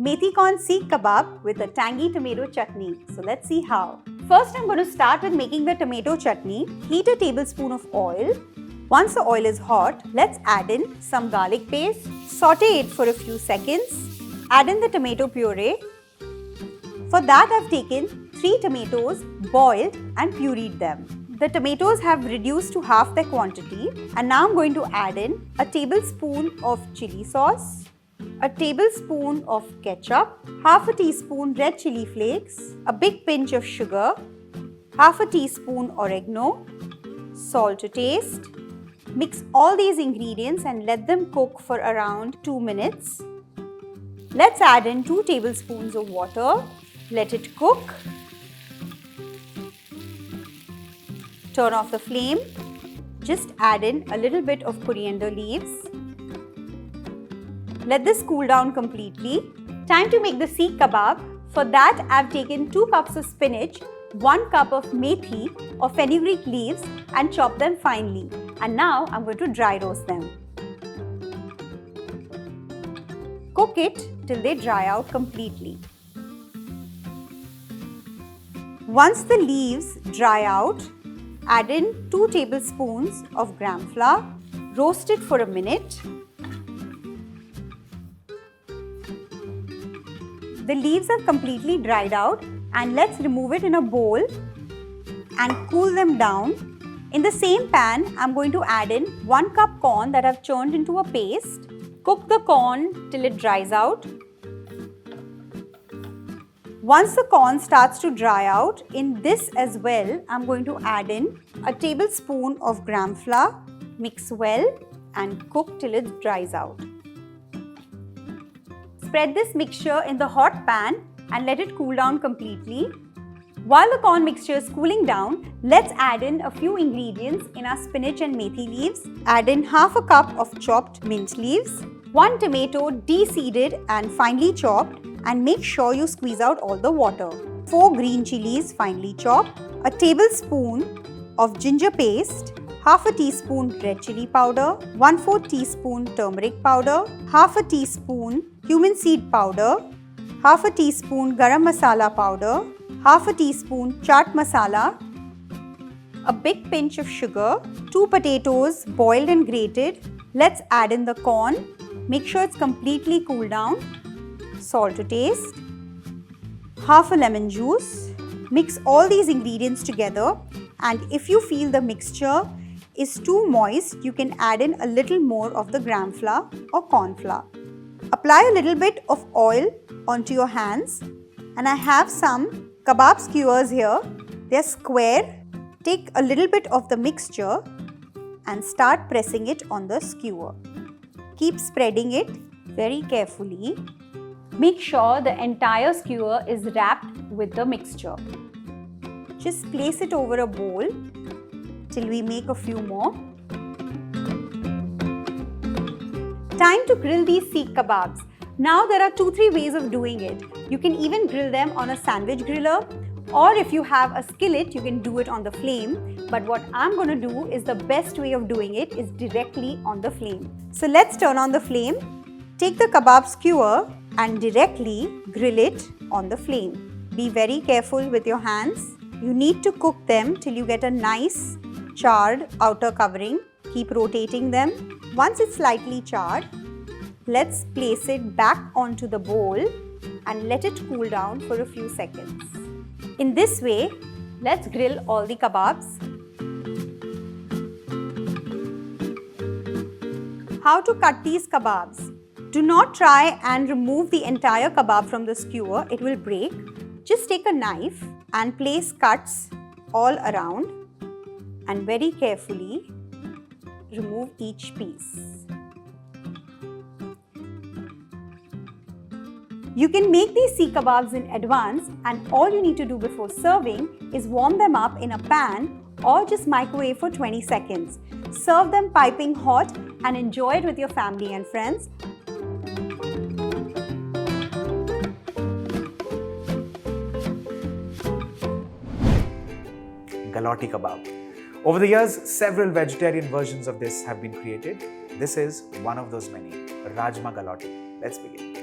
Methi corn Seekh Kebab with a tangy tomato chutney. So let's see how. First, I'm going to start with making the tomato chutney. Heat a tablespoon of oil. Once the oil is hot, let's add in some garlic paste. Saute it for a few seconds. Add in the tomato puree. For that, I've taken 3 tomatoes, boiled and pureed them. The tomatoes have reduced to half their quantity, and now I'm going to add in a tablespoon of chili sauce, a tablespoon of ketchup, half a teaspoon red chili flakes, a big pinch of sugar, half a teaspoon oregano, salt to taste. Mix all these ingredients and let them cook for around 2 minutes. Let's add in 2 tablespoons of water. Let it cook. Turn off the flame. Just add in a little bit of coriander leaves. Let this cool down completely. Time to make the Seekh Kebab. For that, I've taken 2 cups of spinach, 1 cup of methi or fenugreek leaves and chopped them finely. And now I'm going to dry roast them. Cook it till they dry out completely. Once the leaves dry out, add in 2 tablespoons of gram flour. Roast it for a minute. The leaves have completely dried out, and let's remove it in a bowl and cool them down. In the same pan, I'm going to add in 1 cup corn that I've churned into a paste. Cook the corn till it dries out. Once the corn starts to dry out, in this as well, I'm going to add in a tablespoon of gram flour. Mix well and cook till it dries out. Spread this mixture in the hot pan and let it cool down completely. While the corn mixture is cooling down, let's add in a few ingredients in our spinach and methi leaves. Add in half a cup of chopped mint leaves, 1 tomato de-seeded and finely chopped, and make sure you squeeze out all the water. 4 green chilies finely chopped, a tablespoon of ginger paste, half a teaspoon red chili powder, 1/4 teaspoon turmeric powder, half a teaspoon cumin seed powder, half a teaspoon garam masala powder, half a teaspoon chaat masala, a big pinch of sugar, 2 potatoes boiled and grated. Let's add in the corn. Make sure it's completely cooled down. Salt to taste, half a lemon juice. Mix all these ingredients together, and if you feel the mixture is too moist, you can add in a little more of the gram flour or corn flour. Apply a little bit of oil onto your hands, and I have some kebab skewers here. They're square. Take a little bit of the mixture and start pressing it on the skewer. Keep spreading it very carefully. Make sure the entire skewer is wrapped with the mixture. Just place it over a bowl till we make a few more. Time to grill these Seekh kebabs. Now there are 2-3 ways of doing it. You can even grill them on a sandwich griller, or if you have a skillet, you can do it on the flame. But what I'm going to do is the best way of doing it is directly on the flame. So let's turn on the flame. Take the kebab skewer and directly grill it on the flame. Be very careful with your hands. You need to cook them till you get a nice charred outer covering. Keep rotating them. Once it's slightly charred, let's place it back onto the bowl and let it cool down for a few seconds. In this way, let's grill all the kebabs. How to cut these kebabs? Do not try and remove the entire kebab from the skewer, it will break. Just take a knife and place cuts all around and very carefully remove each piece. You can make these Seekh kebabs in advance, and all you need to do before serving is warm them up in a pan or just microwave for 20 seconds. Serve them piping hot and enjoy it with your family and friends. Lauki Kebab. Over the years, several vegetarian versions of this have been created. This is one of those many, Rajma Galouti. Let's begin.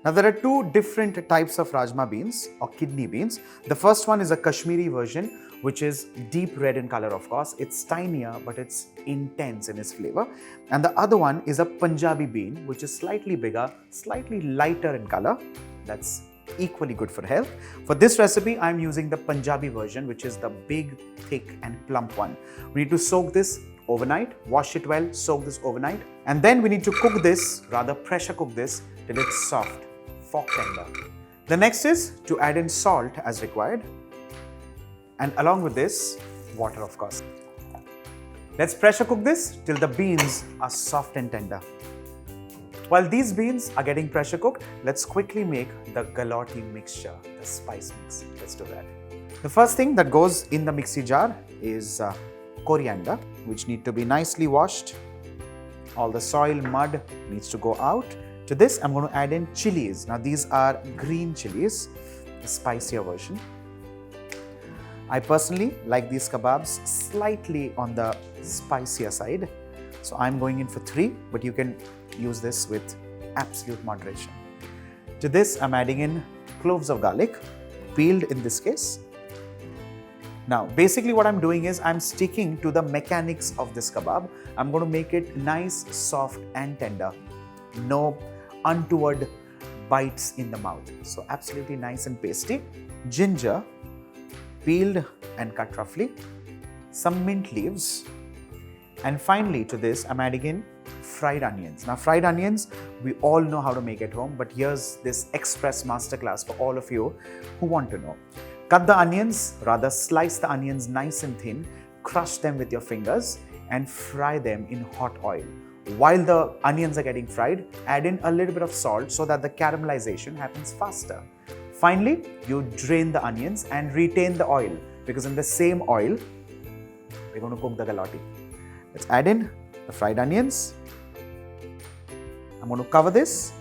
Now there are two different types of Rajma beans or kidney beans. The first one is a Kashmiri version, which is deep red in color, of course. It's tinier, but it's intense in its flavor. And the other one is a Punjabi bean, which is slightly bigger, slightly lighter in color. That's equally good for health. For this recipe, I'm using the Punjabi version, which is the big, thick and plump one. We need to soak this overnight, wash it well, soak this overnight. And then we need to cook this, rather pressure cook this till it's soft, fork tender. The next is to add in salt as required. And along with this, water of course. Let's pressure cook this till the beans are soft and tender. While these beans are getting pressure cooked, let's quickly make the Galouti mixture, the spice mix. Let's do that. The first thing that goes in the mixie jar is coriander, which need to be nicely washed. All the soil, mud needs to go out. To this, I'm going to add in chilies. Now these are green chilies, the spicier version. I personally like these kebabs slightly on the spicier side. So I'm going in for 3, but you can use this with absolute moderation. To this, I'm adding in cloves of garlic, peeled in this case. Now, basically what I'm doing is I'm sticking to the mechanics of this kebab. I'm going to make it nice, soft and tender. No untoward bites in the mouth. So absolutely nice and pasty. Ginger, peeled and cut roughly. Some mint leaves. And finally to this, I'm adding in fried onions. Now fried onions, we all know how to make at home, but here's this express masterclass for all of you who want to know. Cut the onions, rather slice the onions nice and thin, crush them with your fingers and fry them in hot oil. While the onions are getting fried, add in a little bit of salt so that the caramelization happens faster. Finally, you drain the onions and retain the oil because in the same oil, we're going to cook the Galouti. Let's add in the fried onions. I'm going to cover this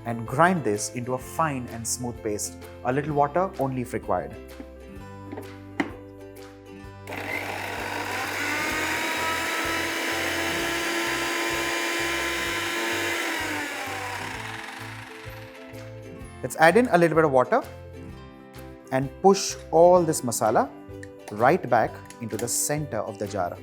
and grind this into a fine and smooth paste. A little water only if required. Let's add in a little bit of water and push all this masala right back into the center of the jar.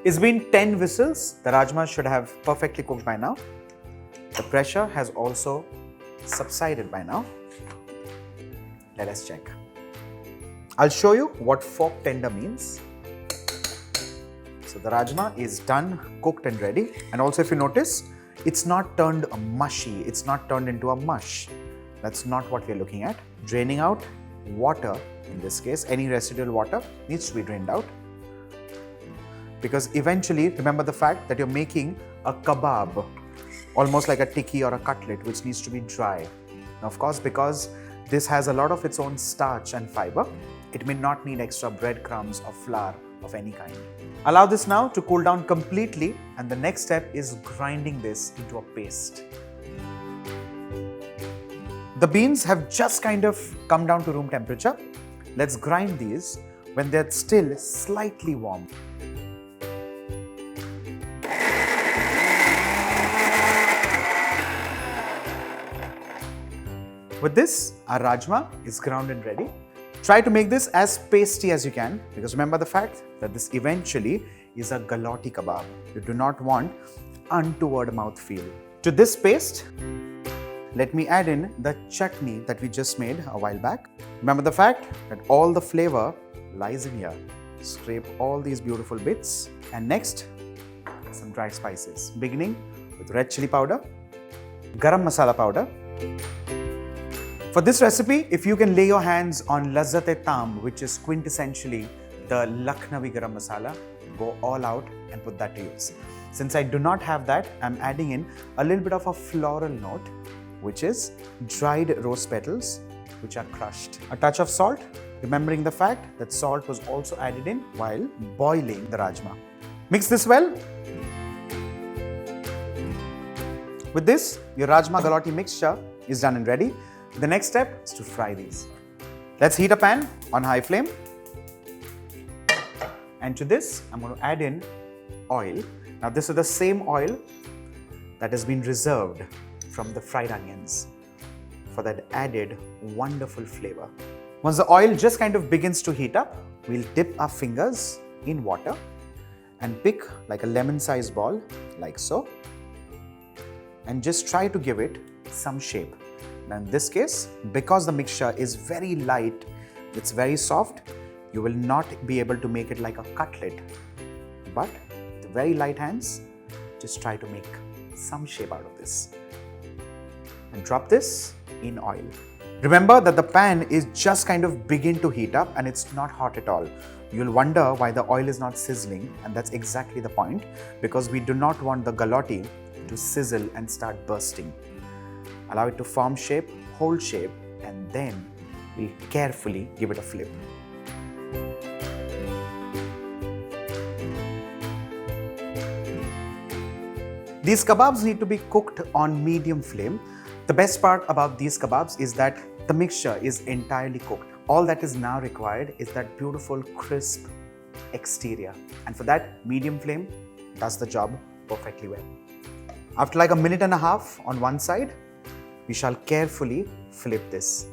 It's been 10 whistles. The Rajma should have perfectly cooked by now. The pressure has also subsided by now. Let us check. I'll show you what fork tender means. So the Rajma is done, cooked and ready. And also if you notice, it's not turned mushy. It's not turned into a mush. That's not what we're looking at. Draining out water, in this case, any residual water needs to be drained out. Because eventually, remember the fact that you're making a kebab, almost like a tikki or a cutlet, which needs to be dry. Now, of course, because this has a lot of its own starch and fiber, it may not need extra breadcrumbs or flour of any kind. Allow this now to cool down completely, and the next step is grinding this into a paste. The beans have just kind of come down to room temperature. Let's grind these when they're still slightly warm. With this, our Rajma is ground and ready. Try to make this as pasty as you can because remember the fact that this eventually is a Galouti Kebab. You do not want untoward mouthfeel. To this paste, let me add in the chutney that we just made a while back. Remember the fact that all the flavor lies in here. Scrape all these beautiful bits. And next, some dry spices, beginning with red chili powder, garam masala powder. For this recipe, if you can lay your hands on lazzat-e-tam, which is quintessentially the Lucknowi garam masala, go all out and put that to use. Since I do not have that, I'm adding in a little bit of a floral note, which is dried rose petals, which are crushed. A touch of salt, remembering the fact that salt was also added in while boiling the Rajma. Mix this well. With this, your Rajma Galouti mixture is done and ready. The next step is to fry these. Let's heat a pan on high flame. And to this, I'm going to add in oil. Now this is the same oil that has been reserved from the fried onions for that added wonderful flavor. Once the oil just kind of begins to heat up, we'll dip our fingers in water and pick like a lemon-sized ball, like so, and just try to give it some shape. Now in this case, because the mixture is very light, it's very soft, you will not be able to make it like a cutlet. But with very light hands, just try to make some shape out of this. And drop this in oil. Remember that the pan is just kind of begin to heat up and it's not hot at all. You'll wonder why the oil is not sizzling, and that's exactly the point, because we do not want the galouti to sizzle and start bursting. Allow it to form shape, hold shape, and then we'll carefully give it a flip. These kebabs need to be cooked on medium flame. The best part about these kebabs is that the mixture is entirely cooked. All that is now required is that beautiful crisp exterior. And for that, medium flame does the job perfectly well. After like a minute and a half on one side, we shall carefully flip this.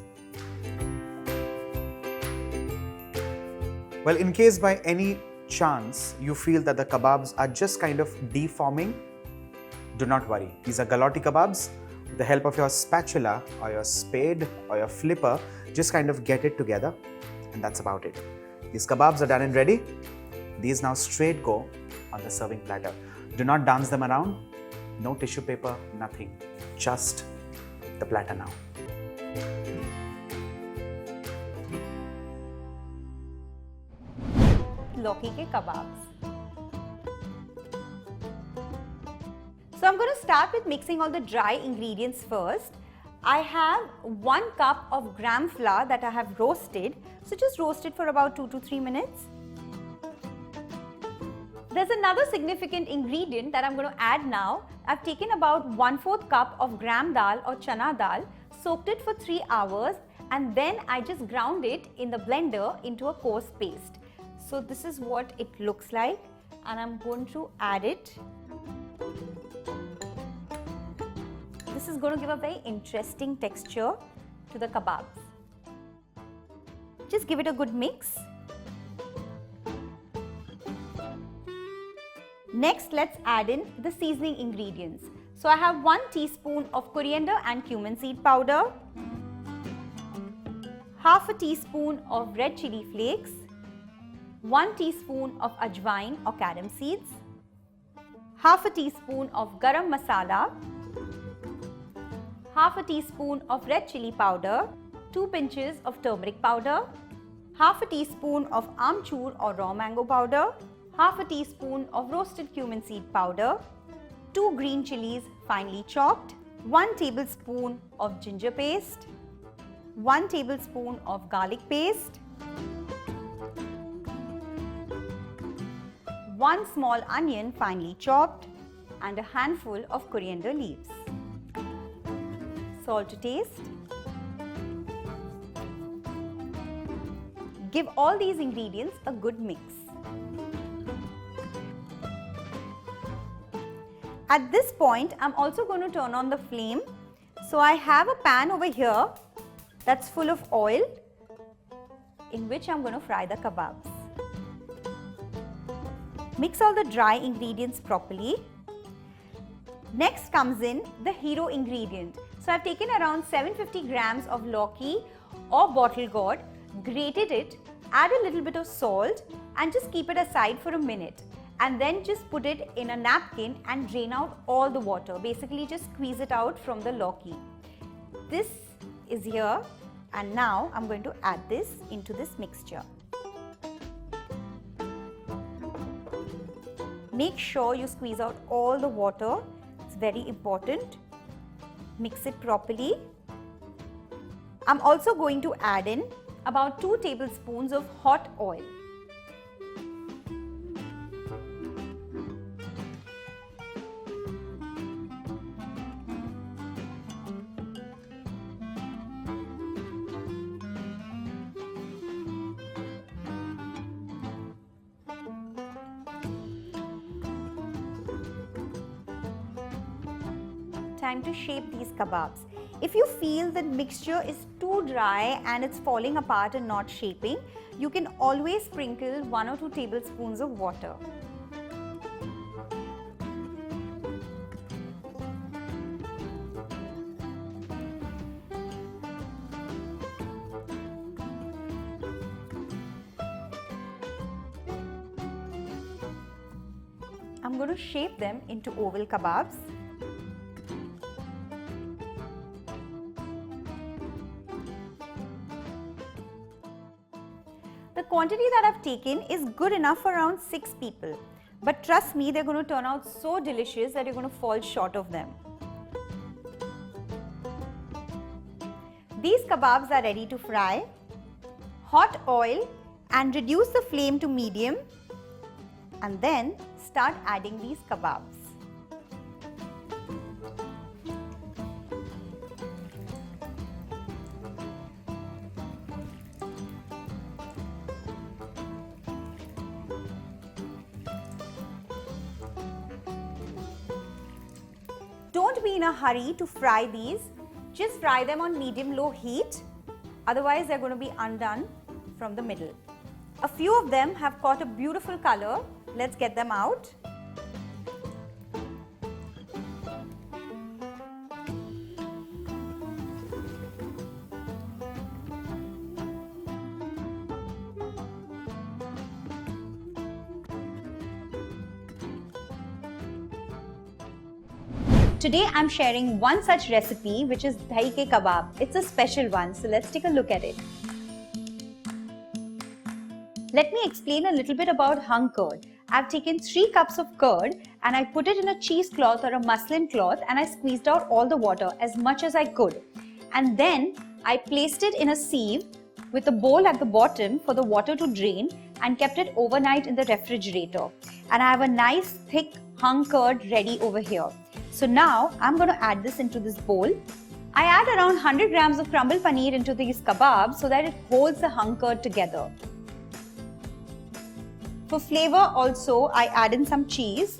Well, in case by any chance you feel that the kebabs are just kind of deforming, do not worry. These are Galouti kebabs. With the help of your spatula or your spade or your flipper, just kind of get it together, and that's about it. These kebabs are done and ready. These now straight go on the serving platter. Do not dance them around. No tissue paper, nothing. Just the platter now. Lauki Ke Kebabs. So I'm going to start with mixing all the dry ingredients first. I have 1 cup of gram flour that I have roasted. So just roast it for about 2 to 3 minutes. There's another significant ingredient that I'm going to add now. I've taken about 1/4 cup of gram dal or chana dal, soaked it for 3 hours, and then I just ground it in the blender into a coarse paste. So this is what it looks like, and I'm going to add it. This is going to give a very interesting texture to the kebabs. Just give it a good mix. Next, let's add in the seasoning ingredients. So I have 1 teaspoon of coriander and cumin seed powder, half a teaspoon of red chili flakes, 1 teaspoon of ajwain or carom seeds, half a teaspoon of garam masala, half a teaspoon of red chili powder, 2 pinches of turmeric powder, half a teaspoon of amchur or raw mango powder, half a teaspoon of roasted cumin seed powder, 2 green chilies finely chopped, 1 tablespoon of ginger paste, 1 tablespoon of garlic paste, 1 small onion finely chopped, and a handful of coriander leaves. Salt to taste. Give all these ingredients a good mix. At this point, I'm also going to turn on the flame. So I have a pan over here that's full of oil in which I'm going to fry the kebabs. Mix all the dry ingredients properly. Next comes in the hero ingredient. So I've taken around 750 grams of lauki or bottle gourd, grated it, add a little bit of salt, and just keep it aside for a minute. And then just put it in a napkin and drain out all the water. Basically just squeeze it out from the lauki. This is here, and now I'm going to add this into this mixture. Make sure you squeeze out all the water. It's very important. Mix it properly. I'm also going to add in about 2 tablespoons of hot oil. time to shape these kebabs. If you feel the mixture is too dry and it's falling apart and not shaping, you can always sprinkle 1 or 2 tablespoons of water. I'm going to shape them into oval kebabs. The quantity that I've taken is good enough for around 6 people. But trust me, they're going to turn out so delicious that you're going to fall short of them. These kebabs are ready to fry. Hot oil and reduce the flame to medium. And then start adding these kebabs. Don't be in a hurry to fry these. Just fry them on medium-low heat. Otherwise, they're going to be undone from the middle. A few of them have got a beautiful color. Let's get them out. Today I'm sharing one such recipe, which is Dahi Ke Kebab. It's a special one, so let's take a look at it. Let me explain a little bit about hung curd. I've taken 3 cups of curd and I put it in a cheesecloth or a muslin cloth and I squeezed out all the water as much as I could. And then I placed it in a sieve with a bowl at the bottom for the water to drain and kept it overnight in the refrigerator. And I have a nice thick hung curd ready over here. So now I'm going to add this into this bowl. I add around 100 grams of crumbled paneer into these kebabs so that it holds the hung curd together. For flavor also, I add in some cheese.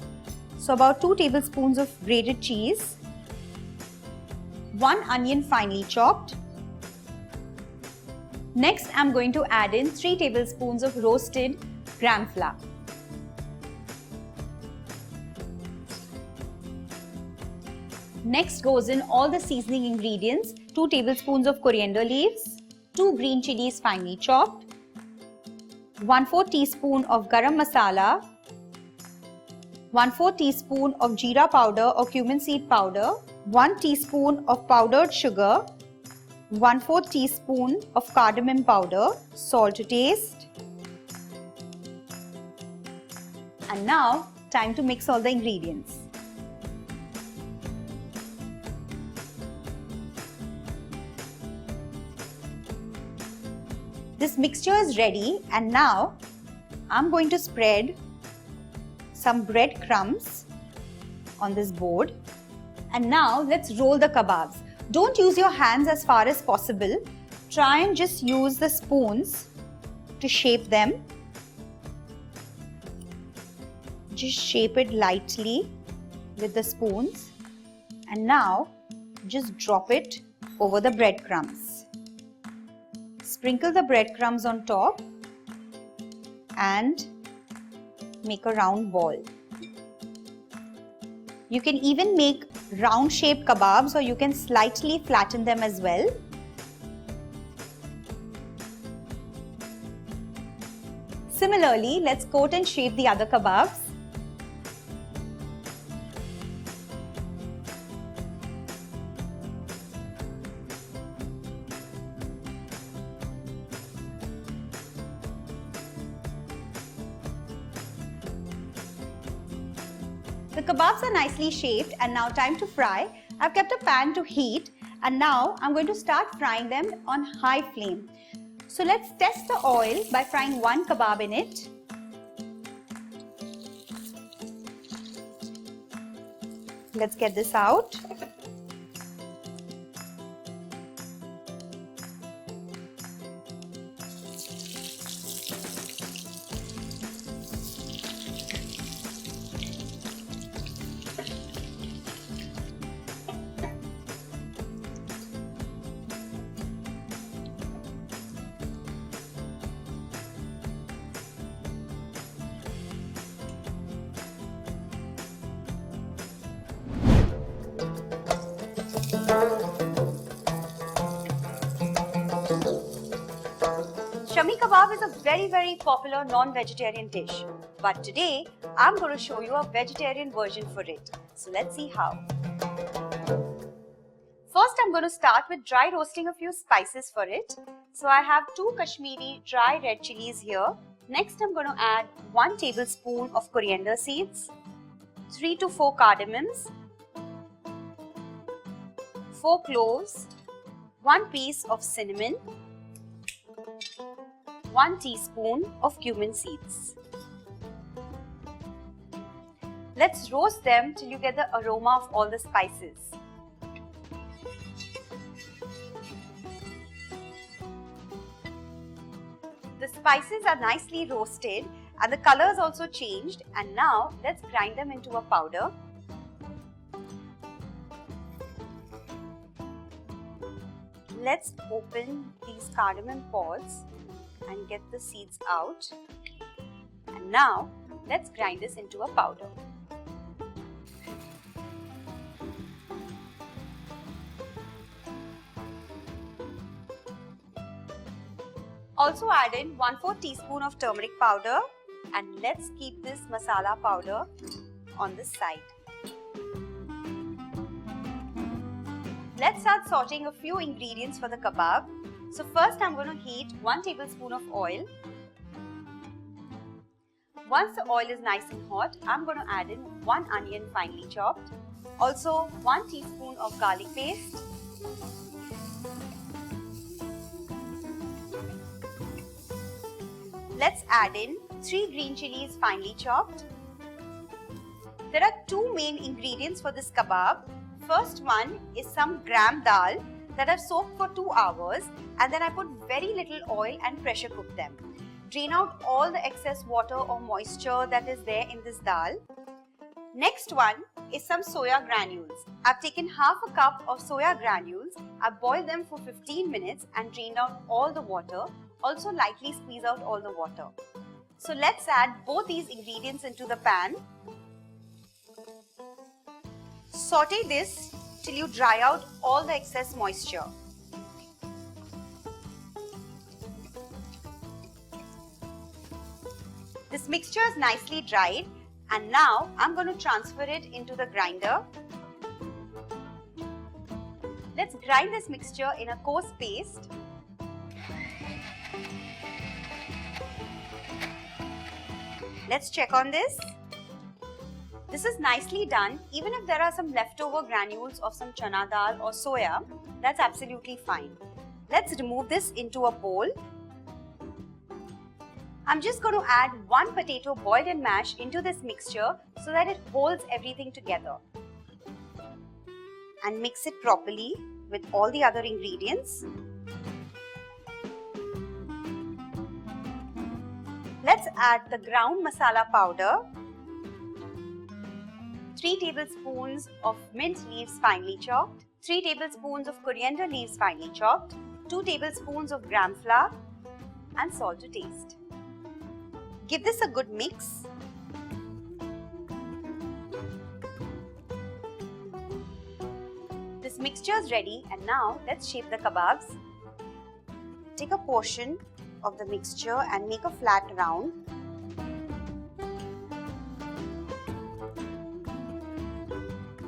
So about 2 tablespoons of grated cheese, 1 onion finely chopped. Next, I'm going to add in 3 tablespoons of roasted gram flour. Next goes in all the seasoning ingredients, 2 tablespoons of coriander leaves, 2 green chilies finely chopped, 1/4 teaspoon of garam masala, 1/4 teaspoon of jeera powder or cumin seed powder, 1 teaspoon of powdered sugar, 1/4 teaspoon of cardamom powder, salt to taste. And now, time to mix all the ingredients. This mixture is ready and now I'm going to spread some breadcrumbs on this board. And now let's roll the kebabs. Don't use your hands as far as possible. Try and just use the spoons to shape them. Just shape it lightly with the spoons. And now just drop it over the breadcrumbs. Sprinkle the breadcrumbs on top and make a round ball. You can even make round shaped kebabs or you can slightly flatten them as well. Similarly, let's coat and shape the other kebabs. The kebabs are nicely shaped and now time to fry. I've kept a pan to heat and now I'm going to start frying them on high flame. So let's test the oil by frying 1 kebab in it. Let's get this out. Shami Kabab is a very popular non-vegetarian dish. But today, I'm going to show you a vegetarian version for it. So let's see how. First, I'm going to start with dry roasting a few spices for it. So I have 2 Kashmiri dry red chilies here. Next, I'm going to add 1 tablespoon of coriander seeds, 3 to 4 cardamoms, 4 cloves, 1 piece of cinnamon, 1 teaspoon of cumin seeds. Let's roast them till you get the aroma of all the spices. The spices are nicely roasted and the color has also changed, and now let's grind them into a powder. Let's open these cardamom pods and get the seeds out. And now let's grind this into a powder. Also add in 1/4 teaspoon of turmeric powder, and let's keep this masala powder on the side. Let's start sauteing a few ingredients for the kebab. So first I'm going to heat 1 tablespoon of oil. Once the oil is nice and hot, I'm going to add in 1 onion finely chopped. Also 1 teaspoon of garlic paste. Let's add in 3 green chilies finely chopped. There are 2 main ingredients for this kebab. First one is some gram dal that I've soaked for 2 hours, and then I put very little oil and pressure cook them. Drain out all the excess water or moisture that is there in this dal. Next one is some soya granules. I've taken half a cup of soya granules. I've boiled them for 15 minutes and drained out all the water. Also lightly squeeze out all the water. So let's add both these ingredients into the pan. Saute this till you dry out all the excess moisture. This mixture is nicely dried, and now I'm going to transfer it into the grinder. Let's grind this mixture in a coarse paste. Let's check on this. This is nicely done. Even if there are some leftover granules of some chana dal or soya, that's absolutely fine. Let's remove this into a bowl. I'm just going to add 1 potato boiled and mashed into this mixture so that it holds everything together. And mix it properly with all the other ingredients. Let's add the ground masala powder, 3 tablespoons of mint leaves finely chopped, 3 tablespoons of coriander leaves finely chopped, 2 tablespoons of gram flour, and salt to taste. Give this a good mix. This mixture is ready, and now let's shape the kebabs. Take a portion of the mixture and make a flat round.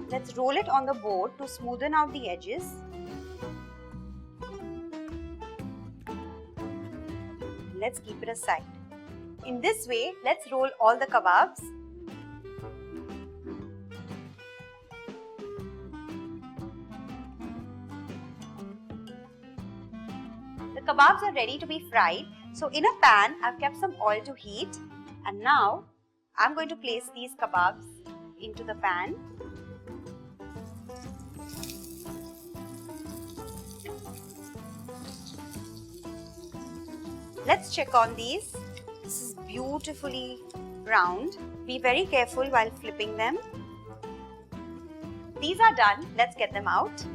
Let's roll it on the board to smoothen out the edges. Let's keep it aside. In this way, let's roll all the kebabs. The kebabs are ready to be fried. So in a pan, I've kept some oil to heat, and now I'm going to place these kebabs into the pan. Let's check on these. This is beautifully browned. Be very careful while flipping them. These are done. Let's get them out.